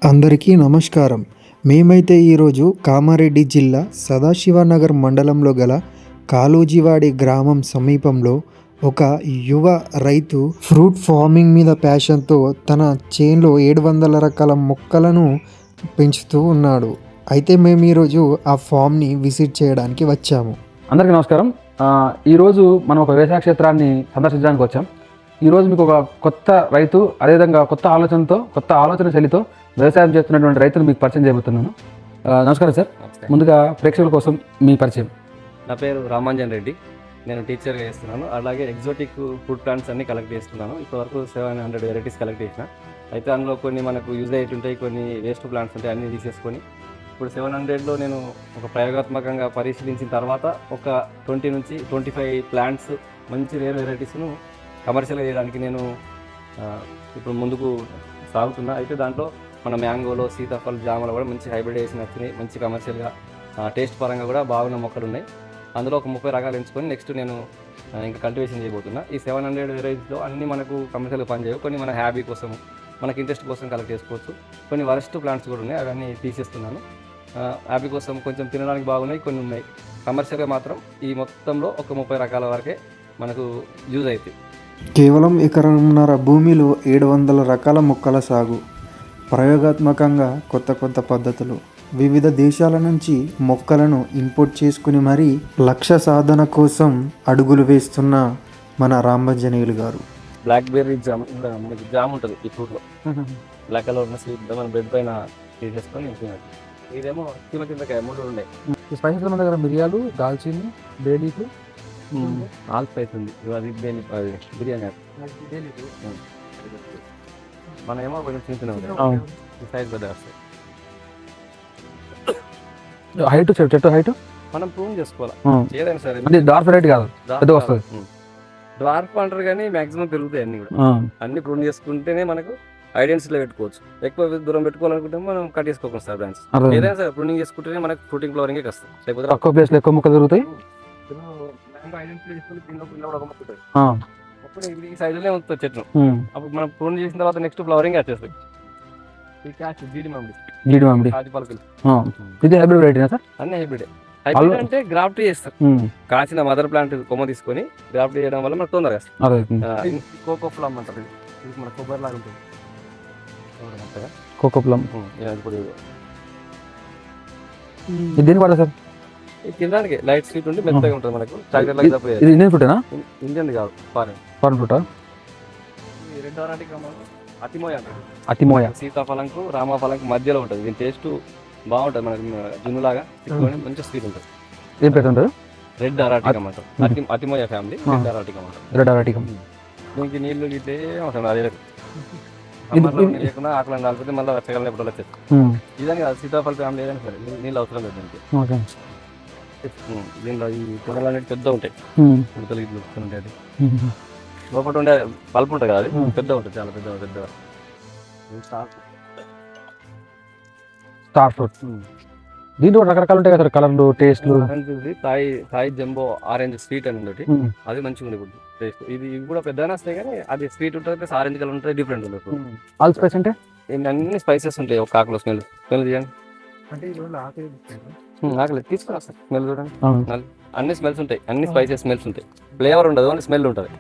అందరికీ నమస్కారం. మేమైతే ఈరోజు కామారెడ్డి జిల్లా సదాశివనగర్ మండలంలో గల కాళోజీవాడి గ్రామం సమీపంలో ఒక యువ రైతు ఫ్రూట్ ఫార్మింగ్ మీద ప్యాషన్తో తన చేన్లో 700 రకాల మొక్కలను పెంచుతూ ఉన్నాడు. అయితే మేము ఈరోజు ఆ ఫామ్ని విజిట్ చేయడానికి వచ్చాము. అందరికీ నమస్కారం. ఈరోజు మనం ఒక వ్యవసాయ క్షేత్రాన్ని సందర్శించడానికి వచ్చాం. ఈరోజు మీకు ఒక కొత్త రైతు, అదేవిధంగా కొత్త ఆలోచన శైలితో వ్యవసాయం చేస్తున్నటువంటి రైతును మీకు పరిచయం చేయబోతున్నాను. నమస్కారం సార్. ముందుగా ప్రేక్షకుల కోసం మీ పరిచయం. నా పేరు రామాంజన్ రెడ్డి. నేను టీచర్గా చేస్తున్నాను. అలాగే ఎగ్జోటిక్ ఫుడ్ ప్లాంట్స్ అన్ని కలెక్ట్ చేస్తున్నాను. ఇప్పటివరకు 700 వెరైటీస్ కలెక్ట్ చేసిన. అయితే అందులో కొన్ని మనకు యూజ్ అయ్యేటుంటాయి, కొన్ని వేస్ట్ ప్లాంట్స్ ఉంటాయి, అన్నీ తీసేసుకొని ఇప్పుడు 700లో నేను ఒక ప్రయోగాత్మకంగా పరిశీలించిన తర్వాత ఒక 20 నుంచి 25 ప్లాంట్స్ మంచి రేర్ వెరైటీస్ను కమర్షియల్గా చేయడానికి నేను ఇప్పుడు ముందుకు సాగుతున్నా. అయితే దాంట్లో మన మ్యాంగోలో, సీతాఫల్, జామలో కూడా మంచి హైబ్రిడేషన్ వచ్చినాయి. మంచి కమర్షియల్గా టేస్ట్ పరంగా కూడా బాగున్న మొక్కలు ఉన్నాయి. అందులో ఒక 30 రకాలు ఎంచుకొని నెక్స్ట్ నేను ఇంకా కల్టివేషన్ చేయబోతున్నా. ఈ 700 వెరైటీస్లో అన్నీ మనకు కమర్షియల్గా పనిచేయవు. కొన్ని మన హ్యాబీ కోసం, మనకి ఇంట్రెస్ట్ కోసం కలెక్ట్ చేసుకోవచ్చు. కొన్ని వరస్ట్ ప్లాంట్స్ కూడా ఉన్నాయి, అవన్నీ తీసేస్తున్నాను. హ్యాబీ కోసం కొంచెం తినడానికి బాగున్నాయి, కొన్ని ఉన్నాయి. కమర్షియల్గా మాత్రం ఈ మొత్తంలో ఒక 30 రకాల వరకే మనకు యూజ్ అవుతాయి. కేవలం ఎకరంన్నర భూమిలో 700 రకాల మొక్కల సాగు, ప్రయోగాత్మకంగా కొత్త పద్ధతులు, వివిధ దేశాల నుంచి మొక్కలను ఇంపోర్ట్ చేసుకుని మరీ లక్ష్య సాధన కోసం అడుగులు వేస్తున్న మన రామాంజనేయులు గారు. బ్లాక్ బెర్రీ జామ్, మనకి జామ్ ఉంటుంది ఈ ఫ్రూట్లో, బ్లాక్ కలర్ ఉన్న స్వీట్ మన బెడ్ పైన తీసేసుకొని తినచ్చు. ఇదేమో కిందకాయ 3 ఉన్నాయి. ఈ స్పైసెస్ మన దగ్గర మిరియాలు, దాల్చిని, బేలీలు, ఆల్ స్పైస్ ఉంది. అది బిర్యానీ మన ఏమో కొంచెం చిన్న సైజ్ పెద్ద వస్తాయి. హైట్ చెట్టు హైట్ మనం ప్రూన్ చేసుకోవాలి ఏదైనా సరే. అంటే డార్క్ వెరైటీ కాదు, పెద్ద వస్తుంది. డార్క్ అంటారు కానీ మాక్సిమం పెరుగుతాయి అన్ని కూడా. అన్ని ప్రూన్ చేసుకుంటేనే మనకు ఐడెంటిటీలో పెట్టుకోవచ్చు. ఎక్కువ దూరం పెట్టుకోవాలనుకుంటే మనం కట్ చేసుకోవచ్చు సార్. బ్రాంచ్ ఏదైనా సరే ప్రూనింగ్ చేసుకుంటేనే మనకు ఫ్రూటింగ్ ఫ్లవరింగ్ వస్తుంది. లేకపోతే తక్కువ ప్లేస్లో ఎక్కువ మొక్కలు దొరుకుతాయి. అప్పుడు ఈ సైజులోనే ఉంటుంది చెట్టు. అప్పుడు మనం ప్రూన్ చేసిన తర్వాత నెక్స్ట్ ఫ్లవరింగ్ వచ్చేస్తుంది. జీడి మామిడి, ఇది హైబ్రిడ్ వెరైటీనా సార్? అన్ని హైబ్రిడ్. హైబ్రిడ్ అంటే గ్రాఫ్ట్ చేస్తారు. కాసిన మదర్ ప్లాంట్ కొమ్మ తీసుకొని గ్రాఫ్ట్ చేయడం వల్ల మనకు తొందరగా వస్తుంది. కోకో ప్లమ్ అంటారు. ఇది మన కొబ్బరి లాగా ఉంటుంది. కోకో ప్లమ్ దేనికి వాడతారు సార్? ఇది తినడానికి లైట్ స్వీట్ ఉండి మెత్తగా ఉంటుంది. మనకు ఇది ఇండియన్ ఫ్రూటేనా? ఇండియన్ కాదు, ఫారెన్ ఫ్రూటా? రెడ్ అరాటికా, అతిమోయ అంటారు. అతిమోయ సీతాఫలంకు రామఫలంకు మధ్యలో ఉంటుంది. దీని టేస్ట్ బాగుంటుంది, మనకి జున్నులాగా మంచి స్వీట్ ఉంటుంది. ఏం పేరు ఉంటుంది? రెడ్ అరాటికా అంటారు. అతిమోయ ఫ్యామిలీ రెడ్ అరాటికా అంటారు. రెడ్ అరాటికా. దీనికి నీళ్లు గిట్టే అవసరం అదే లేకుండా ఆకలి కాకపోతే మళ్ళీ వర్షకాలం ఎప్పుడు వచ్చేది. ఇదని కాదు, సీతాఫల ఫ్యామిలీ ఏదైనా సరే నీళ్ళు అవసరం లేదు దీనికి. దీనిలో ఈ పొడలు అనేవి పెద్ద ఉంటాయి, ముద్దలు ఇట్లు ఉంటాయి. లోపల ఉండే పల్పు ఉంటుంది కదా, అది పెద్ద ఉంటుంది, చాలా పెద్ద. Star fruit. దీంట్లో రకరకాలు ఉంటాయి కదా కలర్లు, టేస్ట్లు. తాయి జంబో ఆరెంజ్ స్వీట్ అని ఉంటుంది, అది మంచిగా ఉంది ఇప్పుడు టేస్ట్. ఇది కూడా పెద్దగానే వస్తాయి కానీ అది స్వీట్ ఉంటుంది ప్లస్ ఆరెంజ్ కలర్ ఉంటుంది, డిఫరెంట్ ఉంటుంది. ఆల్ స్పైస్ అంటే అన్ని స్పైసెస్ ఉంటాయి. ఒక ఆకులో స్మెల్ చేయండి, ఆకలి తీసుకుని వస్తాయి. స్మెల్ చూడండి, అన్ని స్మెల్స్ ఉంటాయి, అన్ని స్పైసెస్ స్మెల్స్ ఉంటాయి. ఫ్లేవర్ ఉండదు, ఓన్లీ స్మెల్ ఉంటుంది.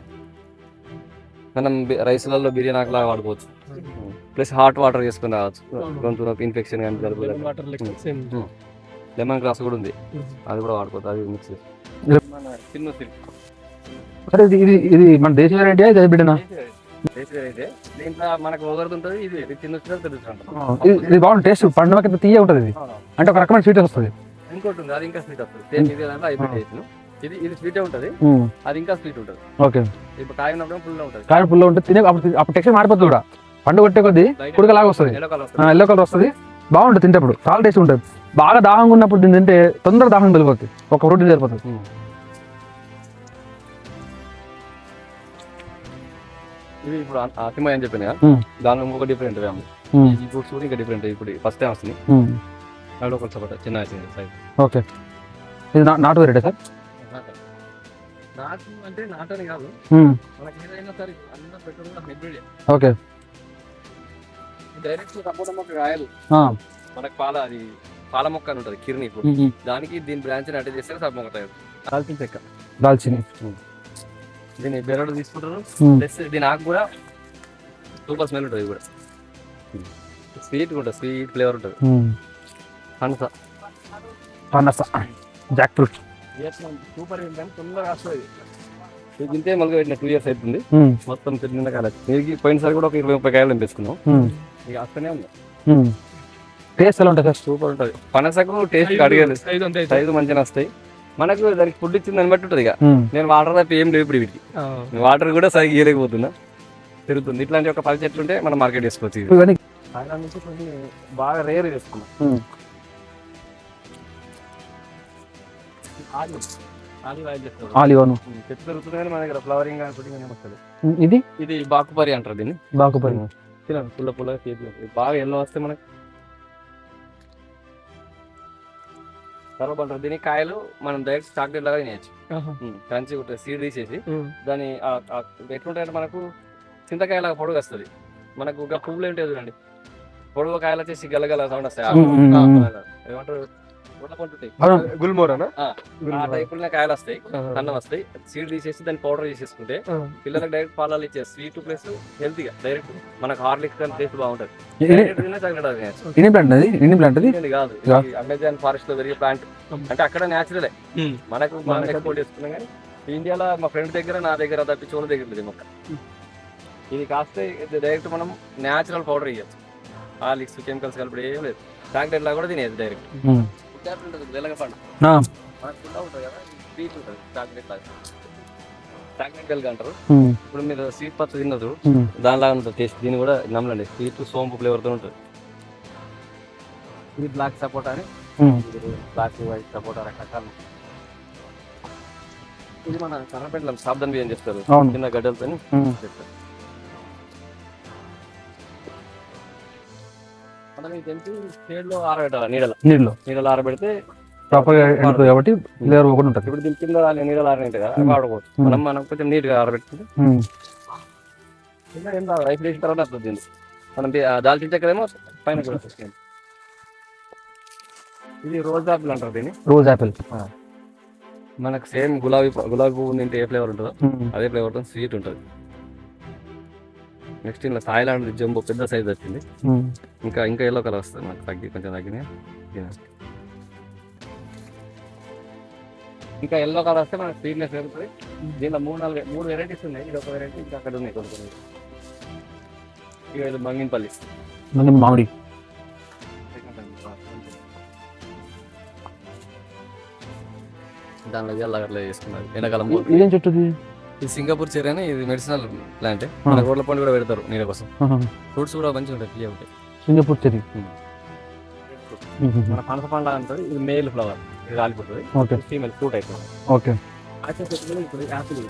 మనం రైస్లలో బిర్యానీ ఆకులాగా వాడుకోవచ్చు, ప్లస్ హాట్ వాటర్ చేసుకుని రావచ్చు. గొంతు ఇన్ఫెక్షన్ కానీ జలుబు. లెమన్ గ్రాస్ కూడా ఉంది, అది కూడా వాడుకోవచ్చు. అది మిక్స్ చిన్న ఇది మన దేశీయ వెరైటీ, ఇది హైబ్రిడేనా? దీంట్లో మనకు ఒకరుంటుంది, ఇది చిన్న ఇది బాగుంటుంది. టేస్ట్ పండుగ కింద తీయ ఉంటుంది. ఇది అంటే ఒక రకమైన స్వీట్ వస్తుంది. ఇంకోటి ఉంది, అది ఇంకా స్వీట్ వస్తుంది. సేమ్ ఇదే దాంట్లో హైబ్రిడ్ చేసిన ఇది స్వీటే ఉంటుంది, అది ఇంకా స్వీట్ ఉంటుంది. ఓకే, ఇప్పుడు కాయ ఉన్నప్పుడు ఫుల్గా ఉంటుంది. కాయ ఫుల్గా ఉంటుంది, తినే అప్పుడు టెక్స్చర్ మారిపోతుంది కూడా. పండు కొట్టే కొద్దీ కుడకలాగా వస్తుంది, ఎల్లో కలర్ వస్తుంది. బాగుంటుంది తింటప్పుడు, చాలా టేస్ట్ ఉంటుంది. బాగా దాహంగా ఉన్నప్పుడు దీన్ని తింటే తొందరగా దాహం వెళ్ళిపోతుంది, ఒక ఫ్రూట్ సరిపోతుంది. ఇవి ఇప్పుడు అతిమయ అని చెప్పిన దానిలో ఇంకొక డిఫరెంట్ ఫ్యామిలీ. ఈ ఫ్రూట్స్ కూడా ఇంకా డిఫరెంట్, ఇప్పుడు ఫస్ట్ టైం వస్తుంది. అవి ఒక చిన్న సైజ్. ఓకే, ఇది నాటు వెరైటీ సార్? నాటు అంటే నాటు అని కాదు, మనకి ఏదైనా సరే అన్న పెట్టడం హైబ్రిడ్. ఓకే, డైరెక్ట్ సపోటా మొక్క కాయలు మనకు పాల మొక్క అని ఉంటుంది కిర్ని ఇప్పుడు దానికి దీని బ్రాంచ్ అటాచ్ చేస్తే సబ్ మొక్క తయారు దాల్చిన చెక్క దాల్చిన దీన్ని బెరడు తీసుకుంటారు ప్లస్ దీని ఆకు కూడా సూపర్ స్మెల్ ఉంటుంది కూడా స్వీట్ ఉంటుంది స్వీట్ ఫ్లేవర్ ఉంటుంది పనస పనస జాక్ ఫ్రూట్ సూపర్ ఏంటంటే తొందరగా వస్తుంది ఇది ఇంతే మళ్ళీ పెట్టిన 2 years అవుతుంది మొత్తం తిరిగిన కాలేదు తిరిగి పోయినసారి కూడా ఒక 20-30 కాయలు తెంపేసుకున్నాం ఇక వస్తూనే ఉంది టేస్ట్ ఎలా ఉంటుంది సార్? సూపర్ ఉంటుంది పనసకు టేస్ట్ అడిగారు సైజు మంచిగా వస్తాయి మనకు దానికి ఫుడ్ ఇచ్చింది దాన్ని బట్టి ఉంటుంది ఇక నేను వాటర్ తప్ప ఏం లేవు ఇప్పుడు వీటికి వాటర్ కూడా సరిగ్గా ఇవ్వలేకపోతున్నా తిరుగుతుంది ఇట్లాంటి ఒక 10 చెట్లు ఉంటే మనం మార్కెట్ చేసుకోవచ్చు ఇది ఇవన్నీ థాయిలాండ్ నుంచి కొన్ని బాగా రేర్ చేసుకున్నాం ఆలివ్ అవును. చెట్టు పెరుగుతుంది కానీ మన దగ్గర ఫ్లవరింగ్ కానీ పుట్టింగ్ కానీ వస్తుంది ఇది ఇది బాకుపరి అంటారు దీన్ని బాకుపరి తినాలి పుల్ల పుల్ల బాగా ఎల్లో వస్తే మనకి తర్వాత అంటారు దీని కాయలు మనం డైరెక్ట్ చాక్లెట్ లాగా తినేయచ్చు కంచి ఉంటుంది సీడ్ తీసేసి దాని ఎట్లుంటాయంటే మనకు చింతకాయలాగా పొడుగు వస్తుంది మనకు ఒక పువ్వులు ఏంటి చూడండి పొడుగు కాయలు వచ్చేసి గలగల సౌండ్ వస్తాయి ఏమంటారు గుల్మోరనా టైపుల కాయలు వస్తాయి అన్నం వస్తాయి సీడ్ తీసేసి దాన్ని పౌడర్ చేసేసుకుంటే పిల్లలకు డైరెక్ట్ పాలాలు ఇచ్చే స్వీట్ ప్లస్ హెల్తీగా డైరెక్ట్ మనకు హార్లిక్స్ కానీ టేస్ట్ బాగుంటది కాదు అమెజాన్ ఫారెస్ట్ లో పెరిగే ప్లాంట్ అంటే అక్కడ న్యాచురలే మనకు మనం ఎక్స్పోర్ట్ చేసుకున్నాం కానీ ఇండియాలో మా ఫ్రెండ్ దగ్గర నా దగ్గర తప్పి చోళ్ళ దగ్గర లేదు మొక్క ఇది కాస్తే డైరెక్ట్ మనం న్యాచురల్ పౌడర్ ఇవ్వచ్చు హార్లిక్స్ కెమికల్స్ కలిపి ఏం లేదు చాక్లెట్ లా కూడా తినేది డైరెక్ట్ ఉంటుంది వెలగపండు ఉంటుంది కదా స్వీట్ ఉంటుంది చాక్లెట్ లాగా చాక్లెట్ వెలుగు అంటారు ఇప్పుడు మీరు స్వీట్ పచ్చ తిన్నదు దానిలాగా ఉంటుంది టేస్ట్ దీన్ని కూడా నమ్మలండి స్వీట్ సోంపు ఫ్లేవర్తో ఉంటుంది ఇది బ్లాక్ సపోటా అని బ్లాక్ వైట్ సపోటా రకరకాలు ఇది మన కర్రపేటలో సాబ్దన్ బియ్యం చేస్తారు చిన్న గడ్డలతో చెప్తారు మనం ఇది తెంపి షేడ్లో ఆరబెట్టాలి నీడలో ఆరబెడితే ప్రాపర్ గా ఎండుతుంది కాబట్టి లేయర్ ఒకటి ఉంటుంది. ఇప్పుడు దీని కింద నీడలు ఆరినట్టు కదా వాడుకోవచ్చు మనం కొంచెం నీట్ గా ఆరబెట్టుకుంటే ఏం రైస్ వేసిన తర్వాత వస్తుంది దీన్ని మనం దాల్చిన చెక్కలేమో పైన కూడా వస్తుంది. ఇది రోజ్ యాపిల్ అంటారు దీన్ని రోజ్ యాపిల్ మనకు సేమ్ గులాబీ పువ్వు తింటే ఏ ఫ్లేవర్ ఉంటుందో అదే ఫ్లేవర్ తో స్వీట్ ఉంటుంది. నెక్స్ట్ ఇలా థాయిలాండ్ జంబో పెద్ద సైజ్ వచ్చింది ఇంకా ఎల్లో కలర్ వస్తుంది మనకు కొంచెం తగ్గినాయి ఇంకా ఎల్లో కలర్ వస్తే మనకు స్వీట్నెస్ పెరుగుతుంది. దీనిలో 3 వెరైటీస్ ఉన్నాయి. ఇది ఒక వెరైటీ ఇంకా అక్కడ ఉన్నాయి కొన్ని ఇక ఇది బంగినపల్లి మామిడి దానిలో ఎల్లగట్లా చేసుకున్నారు ఎండాకాలం. ఇదేం చెట్టు ఇది సింగపూర్ చెర్రీ అని ఇది మెడిసినల్ ప్లాంట్ మన రోడ్ల పండు కూడా పెడతారు నీళ్ళ కోసం. ఫ్రూట్స్ కూడా మంచిగా ఉంటాయి తీయ ఉంటాయి. సింగపూర్ చెర్రీ మన పనస పండు అంటారు. ఇది మేల్ ఫ్లవర్ ఇది రాలిపోతుంది. ఫీమేల్ ఫ్రూట్ అయిపోతుంది. ఓకే ఇప్పుడు యాపిల్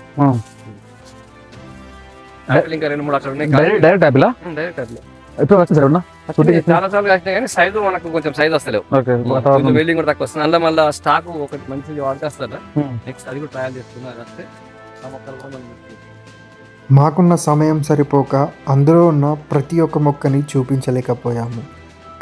ఇంకా 2-3 అక్కడ ఉన్నాయి. డైరెక్ట్ యాపిల్ డైరెక్ట్ యాపిల్ ఎప్పుడు వచ్చింది సార్ చాలా సార్లు వచ్చినాయి కానీ సైజు మనకు కొంచెం సైజ్ వస్తలేవు. వెల్డింగ్ కూడా తక్కువ వస్తుంది. అందులో మళ్ళీ స్టాక్ ఒకటి మంచిగా వాడుకేస్తారు. నెక్స్ట్ అది కూడా ట్రయల్ చేస్తున్నారు. వస్తే మాకున్న సమయం సరిపోక అందులో ఉన్న ప్రతి ఒక్క మొక్కని చూపించలేకపోయాము.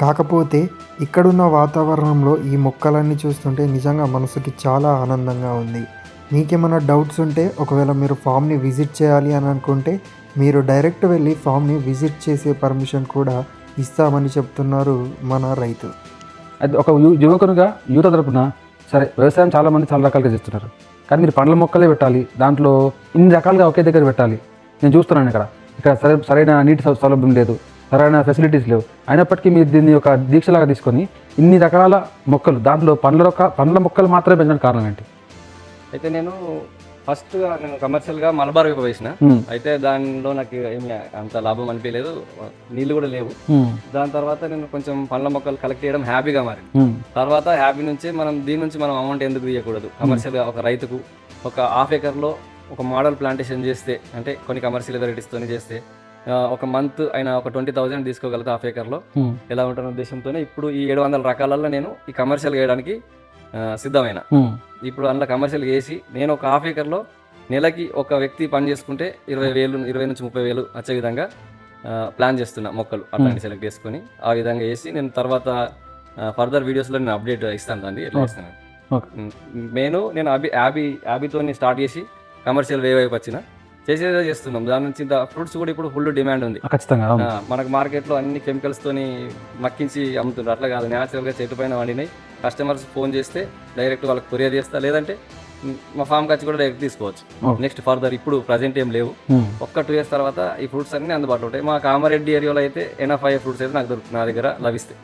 కాకపోతే ఇక్కడున్న వాతావరణంలో ఈ మొక్కలన్నీ చూస్తుంటే నిజంగా మనసుకి చాలా ఆనందంగా ఉంది. మీకేమైనా డౌట్స్ ఉంటే ఒకవేళ మీరు ఫామ్ని విజిట్ చేయాలి అని అనుకుంటే మీరు డైరెక్ట్ వెళ్ళి ఫామ్ని విజిట్ చేసే పర్మిషన్ కూడా ఇస్తామని చెప్తున్నారు మన రైతు. అది ఒక యువకునిగా యువత తరపున సరే వ్యవసాయం చాలామంది చాలా రకాలుగా చేస్తున్నారు కానీ మీరు పండ్ల మొక్కలే పెట్టాలి, దాంట్లో ఇన్ని రకాలుగా ఒకే దగ్గర పెట్టాలి. నేను చూస్తున్నాను ఇక్కడ సరైన నీటి సౌలభ్యం లేదు, సరైన ఫెసిలిటీస్ లేవు. అయినప్పటికీ మీరు దీన్ని ఒక దీక్షలాగా తీసుకొని ఇన్ని రకాల మొక్కలు దాంట్లో పండ్ల మొక్కలు మాత్రమే పెంచడానికి కారణం ఏంటి? అయితే నేను కమర్షియల్గా మలబార్ వైపు వేసిన. అయితే దానిలో నాకు ఏమి అంత లాభం అనిపించలేదు, నీళ్లు కూడా లేవు. దాని తర్వాత నేను కొంచెం పండ్ల మొక్కలు కలెక్ట్ చేయడం హ్యాపీగా మారి తర్వాత హ్యాపీ నుంచి దీని నుంచి మనం అమౌంట్ ఎందుకు తీయకూడదు? కమర్షియల్గా ఒక రైతుకు ఒక ½ ఎకర్లో ఒక మోడల్ ప్లాంటేషన్ చేస్తే అంటే కొన్ని కమర్షియల్ వెరైటీస్తో చేస్తే ఒక మంత్ అయినా ఒక 20,000 తీసుకోగలుగుతా ½ ఎకర్లో. ఎలా ఉంటున్న ఉద్దేశంతోనే ఇప్పుడు ఈ 700 రకాలలో నేను ఈ కమర్షియల్ వేయడానికి సిద్ధమైన. ఇప్పుడు అందులో కమర్షియల్ వేసి నేను ఒక ½ ఎకర్లో నెలకి ఒక వ్యక్తి పని చేసుకుంటే 20,000 20 నుంచి 30,000 వచ్చే విధంగా ప్లాన్ చేస్తున్నా మొక్కలు అట్లాంటి సెలెక్ట్ చేసుకొని ఆ విధంగా వేసి నేను తర్వాత ఫర్దర్ వీడియోస్లో నేను అప్డేట్ ఇస్తాను దాన్ని ఎట్లా ఇస్తాను. నేను యాబీతో స్టార్ట్ చేసి కమర్షియల్ వే వైపు వచ్చిన చేసేదే చేస్తున్నాం. దాని నుంచి ఫ్రూట్స్ కూడా ఇప్పుడు ఫుల్ డిమాండ్ ఉంది. ఖచ్చితంగా మనకు మార్కెట్లో అన్ని కెమికల్స్ తోని మక్కించి అమ్ముతుంటారు. అట్లా కాదు, న్యాచురల్గా చెట్టు పైన వండినాయి. కస్టమర్స్ ఫోన్ చేస్తే డైరెక్ట్ వాళ్ళకి కొరియర్ చేస్తా, లేదంటే మా ఫామ్ వచ్చి కూడా డైరెక్ట్ తీసుకోవచ్చు. నెక్స్ట్ ఫర్దర్ ఇప్పుడు ప్రజెంట్ ఏం లేవు, ఒక్క 2 years తర్వాత ఈ ఫ్రూట్స్ అన్ని అందుబాటులో ఉంటాయి. మా కామారెడ్డి ఏరియాలో అయితే NFI ఫ్రూట్స్ అయితే నాకు దొరుకుతుంది, నా దగ్గర లభిస్తాయి.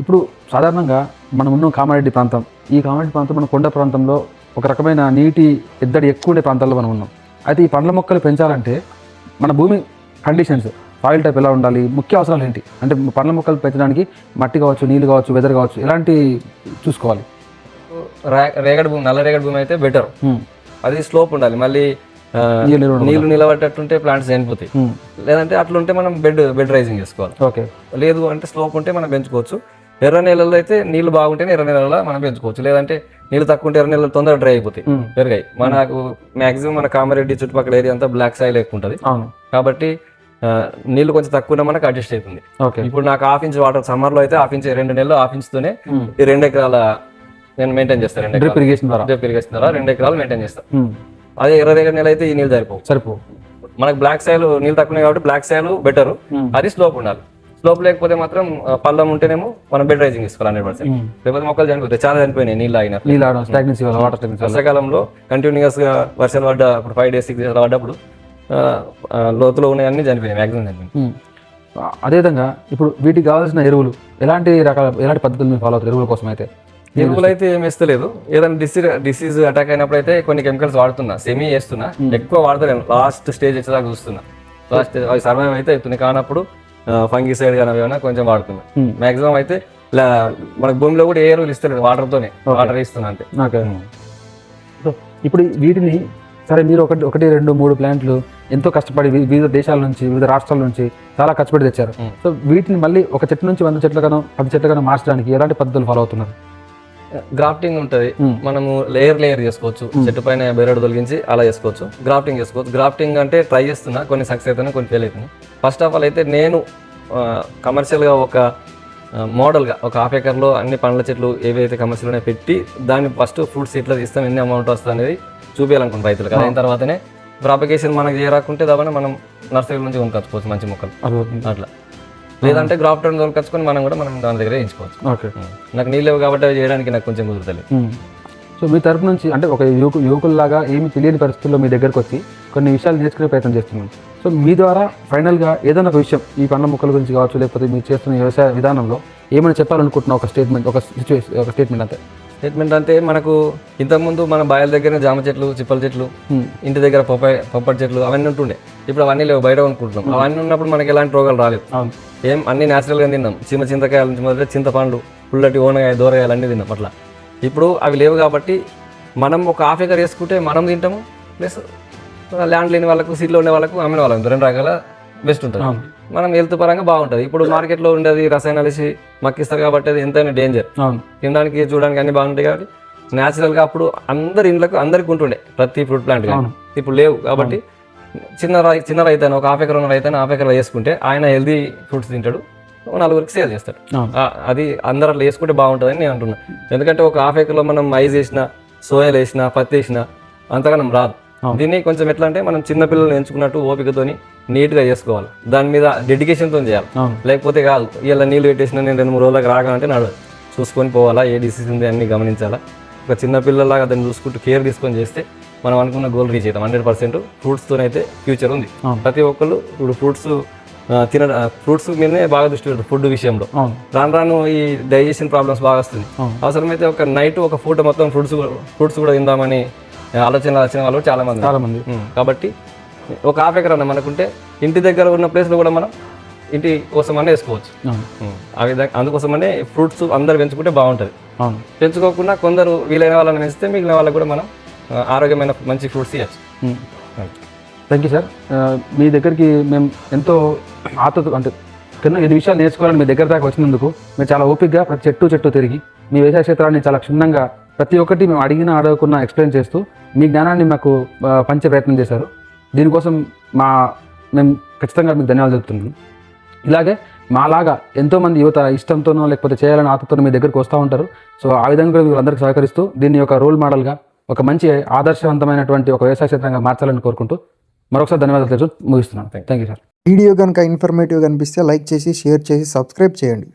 ఇప్పుడు సాధారణంగా మనం ఉన్న కామారెడ్డి ప్రాంతం, ఈ కామారెడ్డి ప్రాంతం మన కొండ ప్రాంతంలో ఒక రకమైన నీటి ఎద్దడి ఎక్కువ ఉండే ప్రాంతాల్లో మనం ఉన్నాం. అయితే ఈ పండ్ల మొక్కలు పెంచాలంటే మన భూమి కండిషన్స్, సాయిల్ టైప్ ఎలా ఉండాలి, ముఖ్య అవసరాలు ఏంటి? అంటే పండ్ల మొక్కలు పెంచడానికి మట్టి కావచ్చు, నీళ్ళు కావచ్చు, వెదర్ కావచ్చు, ఎలాంటి చూసుకోవాలి? రేగడి భూమి, నల్ల రేగడి భూమి అయితే బెటర్. అది స్లోప్ ఉండాలి, మళ్ళీ నీళ్లు నిలబడేటట్టుంటే ప్లాంట్స్ చనిపోతాయి. లేదంటే అట్లుంటే మనం బెడ్ రైజింగ్ చేసుకోవాలి. ఓకే, లేదు అంటే స్లోప్ ఉంటే మనం పెంచుకోవచ్చు. ఎర్ర నెలల్లో అయితే నీళ్లు బాగుంటేనే ఎర్ర నెలలో మనం పెంచుకోవచ్చు, లేదంటే నీళ్ళు తక్కువ ఉంటే ఎర్ర నెలలు తొందరగా డ్రై అయిపోతాయి, పెరిగాయి. మనకు మాక్సిమం మన కామారెడ్డి చుట్టుపక్కల ఏరియా అంతా బ్లాక్ సాయిల్ ఎక్కువ ఉంటుంది కాబట్టి నీళ్లు కొంచెం తక్కువ మనకు అడ్జస్ట్ అవుతుంది. ఇప్పుడు నాకు 1/2 inch వాటర్ సమ్మర్ లో అయితే 1/2 inch 2 నెలలు 1/2 inch తోనే ఈ 2 ఎకరాల నేను మెయింటైన్ చేస్తాను. డ్రిప్ ఇరిగేషన్ ద్వారా 2 ఎకరాలు మెయింటైన్ చేస్తాను. అదే ఎర్ర రేగడి నెల అయితే ఈ నీళ్ళు సరిపోవు. మనకు బ్లాక్ సాయిల్ నీళ్ళు తక్కువ కాబట్టి బ్లాక్ సాయిల్ బెటర్, అది స్లోప్ ఉండాలి. స్లోప్ లేకపోతే మాత్రం పల్లం ఉంటేనేమో మనం బెడ్ రైజింగ్ తీసుకోవాలి 100%. లేకపోతే మొక్కలు చనిపోతాయి, చాలా చనిపోయినాయి నీళ్ళు ఆగిన. వర్షాకాలంలో కంటిన్యూస్ గా వర్షాలు పడ్డ, ఇప్పుడు 5 days 6 days పడ్డప్పుడు లోతులో ఉన్నాయన్నీ చనిపోయినాయి, మ్యాక్సిమం చనిపోయినాయి. అదేవిధంగా ఇప్పుడు వీటికి కావాల్సిన ఎరువులు ఎలాంటి పద్ధతులు మీరు ఫాలో అవుతారు? ఎరువుల కోసం అయితే ఎరువులు అయితే ఏమి వేస్తలేదు. ఏదైనా డిసీజ్ అటాక్ అయినప్పుడు అయితే కొన్ని కెమికల్స్ వాడుతున్నా, సెమీ చేస్తున్నా, ఎక్కువ వాడతలేను. లాస్ట్ స్టేజ్ వచ్చేదాకా చూస్తున్నా, లాస్ట్ అవి సర్వైవ్ అయితే అవుతుంది. కానప్పుడు ఫంగిసైడ్ కానీ ఏమైనా కొంచెం వాడుతున్నా. మాక్సిమం అయితే మనకు భూమిలో కూడా ఏ ఎరువులు ఇస్తలేదు, వాటర్తోనే వాటర్ ఇస్తున్నా అంతే. ఇప్పుడు వీటిని సరే మీరు 1, 2, 3 ప్లాంట్లు ఎంతో కష్టపడి వివిధ దేశాల నుంచి, వివిధ రాష్ట్రాల నుంచి చాలా కష్టపడి తెచ్చారు. సో వీటిని మళ్ళీ ఒక చెట్టు నుంచి 100 చెట్లుగానో 10 చెట్లుగానో మార్చడానికి ఎలాంటి పద్ధతులు ఫాలో అవుతున్నారు? గ్రాఫ్టింగ్ ఉంటుంది, మనము లేయర్ చేసుకోవచ్చు. చెట్టు పైన బెరడు తొలగించి అలా చేసుకోవచ్చు, గ్రాఫ్టింగ్ చేసుకోవచ్చు. గ్రాఫ్టింగ్ అంటే ట్రై చేస్తున్నా, కొన్ని సక్సెస్ అవుతున్నాయి, కొన్ని ఫెయిల్ అవుతున్నాయి. ఫస్ట్ ఆఫ్ ఆల్ అయితే నేను కమర్షియల్గా ఒక మోడల్గా ఒక 1/2 acre అన్ని పండ్ల చెట్లు ఏవైతే కమర్షియల్గా పెట్టి దాన్ని ఫస్ట్ ఫ్రూట్స్ ఎట్లా తీస్తాం, ఎన్ని అమౌంట్ వస్తుంది అనేది చూపించాలనుకుంటున్నాం రైతులకు. అయిన తర్వాతనే ప్రాపగేషన్ మనకి చేయరాకుంటే దాని మనం నర్సరీ నుంచి కొనుక్కోవచ్చు మంచి మొక్కలు అట్లా. లేదంటే గ్రాఫ్టర్ దొరకచ్చుకొని మనం దాని దగ్గర వేయించుకోవచ్చు. ఓకే, నాకు నీళ్ళు లేవు కాబట్టి అవి చేయడానికి నాకు కొంచెం కుదురుతలేదు. సో మీ తరపు నుంచి అంటే ఒక యువకుల్లాగా ఏమి తెలియని పరిస్థితుల్లో మీ దగ్గరకు వచ్చి కొన్ని విషయాలు నేర్చుకునే ప్రయత్నం చేస్తున్నాం. సో మీ ద్వారా ఫైనల్గా ఏదైనా ఒక విషయం ఈ పండ్ల మొక్కల గురించి కావచ్చు, లేకపోతే మీరు చేస్తున్న వ్యవసాయ విధానంలో ఏమైనా చెప్పాలనుకుంటున్నా ఒక స్టేట్మెంట్, ఒక స్టేట్మెంట్ అంతే. స్టేట్మెంట్ అంటే మనకు ఇంతకుముందు మన బాయల దగ్గర జామ చెట్లు, చిప్పల చెట్లు, ఇంటి దగ్గర పప్పటి చెట్లు అవన్నీ ఉంటుండే. ఇప్పుడు అవన్నీ లేవు, బయట కొనుక్కుంటున్నాం. అవన్నీ ఉన్నప్పుడు మనకి ఎలాంటి రోగాలు రాలేదు. ఏం అన్ని న్యాచురల్గా తిన్నాం. చింతకాయల నుంచి మొదటి చింతపండ్లు, పుల్లటి ఓనగాయ, దూరగాయలు అన్నీ తిన్నాం. అట్లా ఇప్పుడు అవి లేవు కాబట్టి మనం ఒక 1/2 acre వేసుకుంటే మనం తింటాము, ప్లస్ ల్యాండ్ లేని వాళ్ళకు, సిటీలో ఉండే వాళ్ళకు, అమ్మిన వాళ్ళకు 2 రకాల బెస్ట్ ఉంటుంది. మనం హెల్త్ పరంగా బాగుంటుంది. ఇప్పుడు మార్కెట్లో ఉండేది రసాయనాలు వేసి మక్కిస్తారు కాబట్టి అది ఎంతైనా డేంజర్. తినడానికి చూడడానికి అన్ని బాగుంటాయి కాబట్టి న్యాచురల్గా అప్పుడు అందరి ఇండ్లకు అందరికి ఉంటుండే ప్రతి ఫ్రూట్ ప్లాంట్. ఇప్పుడు లేవు కాబట్టి చిన్న రైతు ఒక 1/2 acre ఉన్న రైతు 1/2 acre వేసుకుంటే ఆయన హెల్దీ ఫ్రూట్స్ తింటాడు, 4 సేల్ చేస్తాడు. అది అందరూ అట్లా వేసుకుంటే బాగుంటుందని నేను అంటున్నాను. ఎందుకంటే ఒక 1/2 acre మనం మైజ్ వేసినా, సోయాలు వేసినా, పత్తి వేసినా అంతగానం రాదు. దీన్ని కొంచెం ఎట్లా అంటే మనం చిన్నపిల్లలు ఎంచుకున్నట్టు ఓపికతోని నీట్గా చేసుకోవాలి, దాని మీద డెడికేషన్తో చేయాలి. లేకపోతే కాదు ఇలా నీళ్ళు పెట్టేసినా నేను 2-3 రోజులకు రాగాలంటే నాడు చూసుకొని పోవాలా, ఏ డిసీజ్ ఉంది అన్ని గమనించాలా. ఒక చిన్నపిల్లలాగా దాన్ని చూసుకుంటూ కేర్ తీసుకొని చేస్తే మనం అనుకున్న గోల్ రీచ్ అవుతాం. 100% ఫ్రూట్స్తోనైతే ఫ్యూచర్ ఉంది. ప్రతి ఒక్కళ్ళు ఇప్పుడు ఫ్రూట్స్ మీదనే బాగా దృష్టి పెడతారు ఫుడ్ విషయంలో. రాను ఈ డైజెషన్ ప్రాబ్లమ్స్ బాగా వస్తుంది. అవసరమైతే ఒక నైట్ ఒక పూట మొత్తం ఫ్రూట్స్ కూడా తిందామని ఆలోచన వచ్చిన వాళ్ళు చాలా మంది. కాబట్టి ఒక 1/2 acre అన్న మనకుంటే ఇంటి దగ్గర ఉన్న ప్లేస్లో కూడా మనం ఇంటి కోసమనే వేసుకోవచ్చు. ఆ విధంగా అందుకోసమనే ఫ్రూట్స్ అందరు పెంచుకుంటే బాగుంటుంది. పెంచుకోకుండా కొందరు వీలైన వాళ్ళని పెంచితే మిగిలిన వాళ్ళకి కూడా మనం ఆరోగ్యమైన మంచి ఫ్రూట్స్ ఇవ్వచ్చు. Thank you sir. మీ దగ్గరికి మేము ఎంతో ఆతృత అంటే ఎన్ని విషయాలు నేర్చుకోవాలని మీ దగ్గర దాకా వచ్చినందుకు మీరు చాలా ఓపికగా ప్రతి చెట్టు తిరిగి మీ వ్యవసాయ క్షేత్రాన్ని చాలా క్షుణ్ణంగా ప్రతి ఒక్కటి మేము అడగకున్నా ఎక్స్ప్లెయిన్ చేస్తూ మీ జ్ఞానాన్ని మాకు పంచే ప్రయత్నం చేశారు. దీనికోసం మేము ఖచ్చితంగా మీకు ధన్యవాదాలు చెప్తున్నాను. ఇలాగే మాలాగా ఎంతోమంది యువత ఇష్టంతోనో లేకపోతే చేయాలని ఆతతోనో మీ దగ్గరికి వస్తూ ఉంటారు. సో ఆ విధంగా కూడా వీళ్ళందరికీ సహకరిస్తూ దీన్ని ఒక రోల్ మోడల్గా, ఒక మంచి ఆదర్శవంతమైనటువంటి ఒక వ్యవసాయ క్షేత్రంగా మార్చాలని కోరుకుంటూ మరొకసారి ధన్యవాదాలు తెలుసు ముగిస్తున్నాను. Thank you sir. వీడియో కనుక ఇన్ఫర్మేటివ్ అనిపిస్తే లైక్ చేసి, షేర్ చేసి, సబ్స్క్రైబ్ చేయండి.